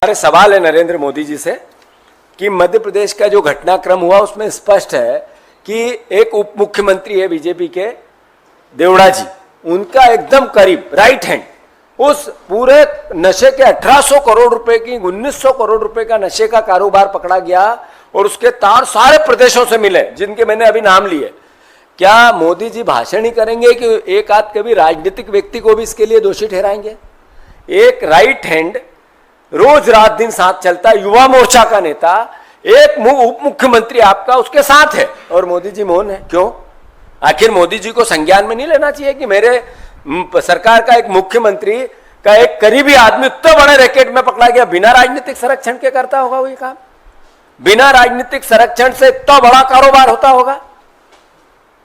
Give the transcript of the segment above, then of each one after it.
हमारे सवाल है नरेंद्र मोदी जी से कि मध्य प्रदेश का जो घटनाक्रम हुआ उसमें स्पष्ट है कि एक उप मुख्यमंत्री है बीजेपी के देवड़ा जी, उनका एकदम करीब राइट हैंड उस पूरे नशे के 1800 करोड़ रुपए की 1900 करोड़ रुपए का नशे का कारोबार पकड़ा गया और उसके तार सारे प्रदेशों से मिले जिनके मैंने अभी नाम लिए। क्या मोदी जी भाषण ही करेंगे कि एक आध कभी राजनीतिक व्यक्ति को भी इसके लिए दोषी ठहराएंगे? एक राइट हैंड रोज रात दिन साथ चलता युवा मोर्चा का नेता, एक उप मुख्यमंत्री आपका उसके साथ है और मोदी जी मौन है, क्यों? आखिर मोदी जी को संज्ञान में नहीं लेना चाहिए कि मेरे सरकार का एक मुख्यमंत्री का एक करीबी आदमी इतने बड़े रैकेट में पकड़ा गया, बिना राजनीतिक संरक्षण के करता होगा वही काम? बिना राजनीतिक संरक्षण से इतना बड़ा कारोबार होता होगा?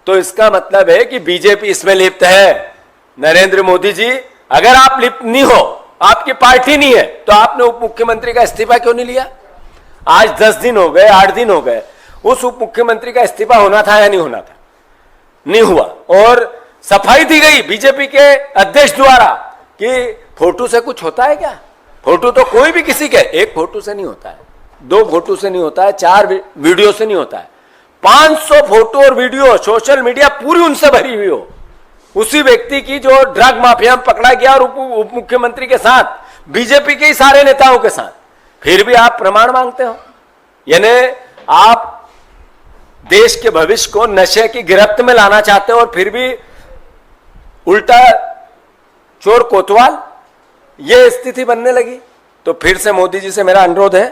तो इसका मतलब है कि बीजेपी इसमें लिप्त है। नरेंद्र मोदी जी, अगर आप लिप्त नहीं हो, आपकी पार्टी नहीं है, तो आपने उप मुख्यमंत्री का इस्तीफा क्यों नहीं लिया? आज 10 दिन हो गए, 8 दिन हो गए, उस उप मुख्यमंत्री का इस्तीफा होना था या नहीं होना था? नहीं हुआ। और सफाई दी गई बीजेपी के अध्यक्ष द्वारा कि फोटो से कुछ होता है क्या? फोटो तो कोई भी किसी के एक फोटो से नहीं होता है, 2 फोटो से नहीं होता है, 4 वीडियो से नहीं होता है। 500 फोटो और वीडियो सोशल मीडिया पूरी उनसे भरी हुई हो, उसी व्यक्ति की जो ड्रग माफिया में पकड़ा गया और उप मुख्यमंत्री के साथ, बीजेपी के ही सारे नेताओं के साथ, फिर भी आप प्रमाण मांगते हो। यानी आप देश के भविष्य को नशे की गिरफ्त में लाना चाहते हो और फिर भी उल्टा चोर कोतवाल, ये स्थिति बनने लगी। तो फिर से मोदी जी से मेरा अनुरोध है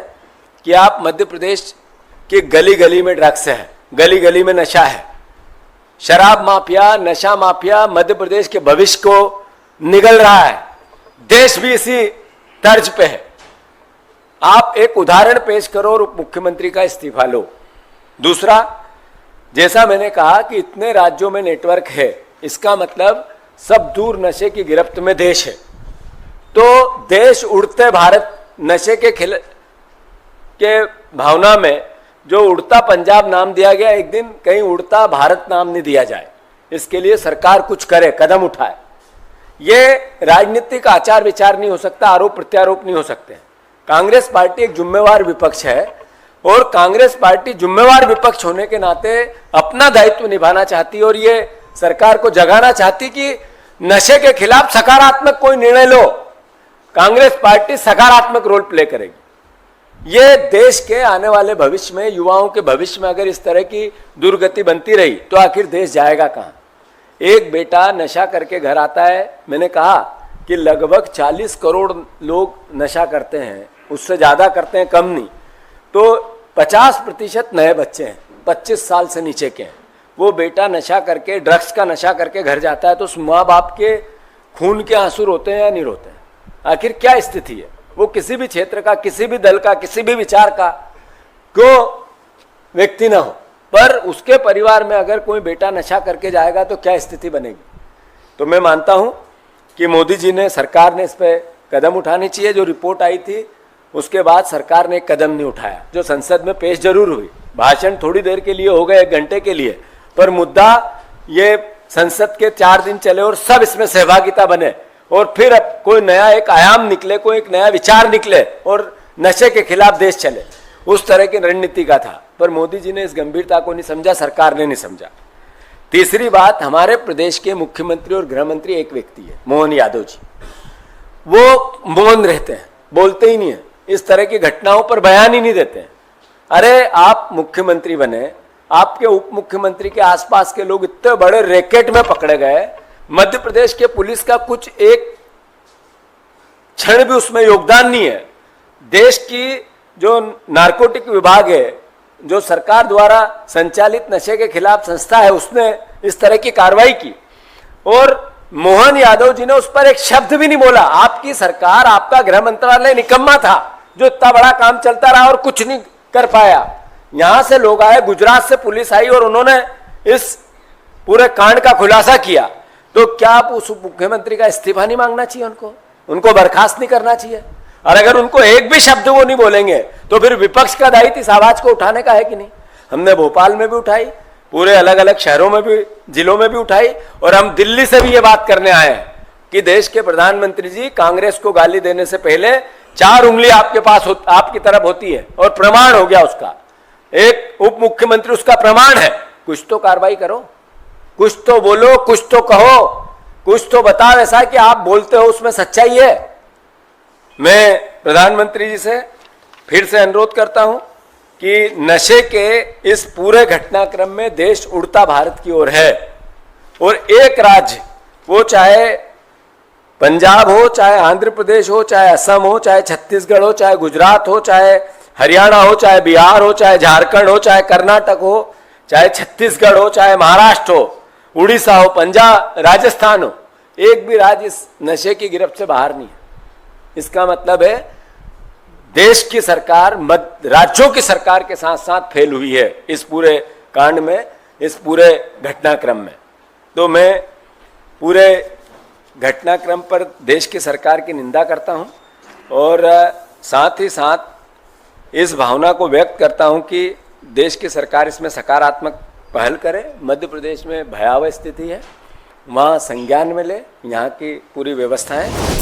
कि आप मध्य प्रदेश की गली गली में ड्रग्स है, गली गली में नशा है, शराब माफिया, नशा माफिया मध्य प्रदेश के भविष्य को निगल रहा है, देश भी इसी तर्ज पे है। आप एक उदाहरण पेश करो और उप मुख्यमंत्री का इस्तीफा लो। दूसरा, जैसा मैंने कहा कि इतने राज्यों में नेटवर्क है, इसका मतलब सब दूर नशे की गिरफ्त में देश है। तो देश उड़ते भारत नशे के भावना में जो उड़ता पंजाब नाम दिया गया, एक दिन कहीं उड़ता भारत नाम नहीं दिया जाए, इसके लिए सरकार कुछ करे, कदम उठाए। ये राजनीतिक आचार विचार नहीं हो सकता, आरोप प्रत्यारोप नहीं हो सकते। कांग्रेस पार्टी एक जिम्मेवार विपक्ष है और कांग्रेस पार्टी जिम्मेवार विपक्ष होने के नाते अपना दायित्व निभाना चाहती है और ये सरकार को जगाना चाहती कि नशे के खिलाफ सकारात्मक कोई निर्णय लो। कांग्रेस पार्टी सकारात्मक रोल प्ले करेगी। ये देश के आने वाले भविष्य में, युवाओं के भविष्य में अगर इस तरह की दुर्गति बनती रही तो आखिर देश जाएगा कहां? एक बेटा नशा करके घर आता है, मैंने कहा कि लगभग 40 करोड़ लोग नशा करते हैं, उससे ज्यादा करते हैं, कम नहीं। तो 50% नए बच्चे हैं, 25 साल से नीचे के हैं। वो बेटा नशा करके, ड्रग्स का नशा करके घर जाता है तो उस माँ बाप के खून के आंसू रोते हैं या नहीं रोते हैं? आखिर क्या स्थिति है? वो किसी भी क्षेत्र का, किसी भी दल का, किसी भी विचार का क्यों व्यक्ति ना हो, पर उसके परिवार में अगर कोई बेटा नशा करके जाएगा तो क्या स्थिति बनेगी? तो मैं मानता हूं कि मोदी जी ने, सरकार ने इस पर कदम उठानी चाहिए। जो रिपोर्ट आई थी उसके बाद सरकार ने एक कदम नहीं उठाया, जो संसद में पेश जरूर हुई, भाषण थोड़ी देर के लिए हो गए, 1 घंटे के लिए, पर मुद्दा ये संसद के 4 दिन चले और सब इसमें सहभागिता बने और फिर अब कोई नया एक आयाम निकले, कोई एक नया विचार निकले और नशे के खिलाफ देश चले, उस तरह की रणनीति का था। पर मोदी जी ने इस गंभीरता को नहीं समझा, सरकार ने नहीं समझा। तीसरी बात, हमारे प्रदेश के मुख्यमंत्री और गृह मंत्री एक व्यक्ति है, मोहन यादव जी। वो मौन रहते हैं, बोलते ही नहीं है, इस तरह की घटनाओं पर बयान ही नहीं देते हैं। अरे आप मुख्यमंत्री बने, आपके उप मुख्यमंत्री के आसपास के लोग इतने बड़े रैकेट में पकड़े गए, मध्य प्रदेश के पुलिस का कुछ एक क्षण भी उसमें योगदान नहीं है। देश की जो नारकोटिक विभाग है, जो सरकार द्वारा संचालित नशे के खिलाफ संस्था है, उसने इस तरह की कार्रवाई की और मोहन यादव जी ने उस पर एक शब्द भी नहीं बोला। आपकी सरकार, आपका गृह मंत्रालय निकम्मा था जो इतना बड़ा काम चलता रहा और कुछ नहीं कर पाया। यहां से लोग आए, गुजरात से पुलिस आई और उन्होंने इस पूरे कांड का खुलासा किया। तो क्या आप उस मुख्यमंत्री का इस्तीफा नहीं मांगना चाहिए? उनको बर्खास्त नहीं करना चाहिए? और अगर उनको एक भी शब्द वो नहीं बोलेंगे तो फिर विपक्ष का दायित्व इस आवाज को उठाने का है कि नहीं? हमने भोपाल में भी उठाई, पूरे अलग अलग शहरों में भी, जिलों में भी उठाई और हम दिल्ली से भी ये बात करने आए हैं कि देश के प्रधानमंत्री जी कांग्रेस को गाली देने से पहले 4 उंगली आपके पास आपकी तरफ होती है और प्रमाण हो गया उसका, एक उप मुख्यमंत्री उसका प्रमाण है। कुछ तो कार्रवाई करो, कुछ तो बोलो, कुछ तो कहो, कुछ तो बताओ ऐसा कि आप बोलते हो उसमें सच्चाई है। मैं प्रधानमंत्री जी से फिर से अनुरोध करता हूं कि नशे के इस पूरे घटनाक्रम में देश उड़ता भारत की ओर है, और एक राज्य, वो चाहे पंजाब हो, चाहे आंध्र प्रदेश हो, चाहे असम हो, चाहे छत्तीसगढ़ हो, चाहे गुजरात हो, चाहे हरियाणा हो, चाहे बिहार हो, चाहे झारखंड हो, चाहे कर्नाटक हो, चाहे छत्तीसगढ़ हो, चाहे महाराष्ट्र हो, उड़ीसा हो, पंजाब, राजस्थान हो, एक भी राज्य इस नशे की गिरफ्त से बाहर नहीं है। इसका मतलब है देश की सरकार राज्यों की सरकार के साथ साथ फेल हुई है इस पूरे कांड में, इस पूरे घटनाक्रम में। तो मैं पूरे घटनाक्रम पर देश की सरकार की निंदा करता हूं, और साथ ही साथ इस भावना को व्यक्त करता हूं कि देश की सरकार इसमें सकारात्मक पहल करे। मध्य प्रदेश में भयावह स्थिति है, वहाँ संज्ञान में ले यहाँ की पूरी व्यवस्थाएं।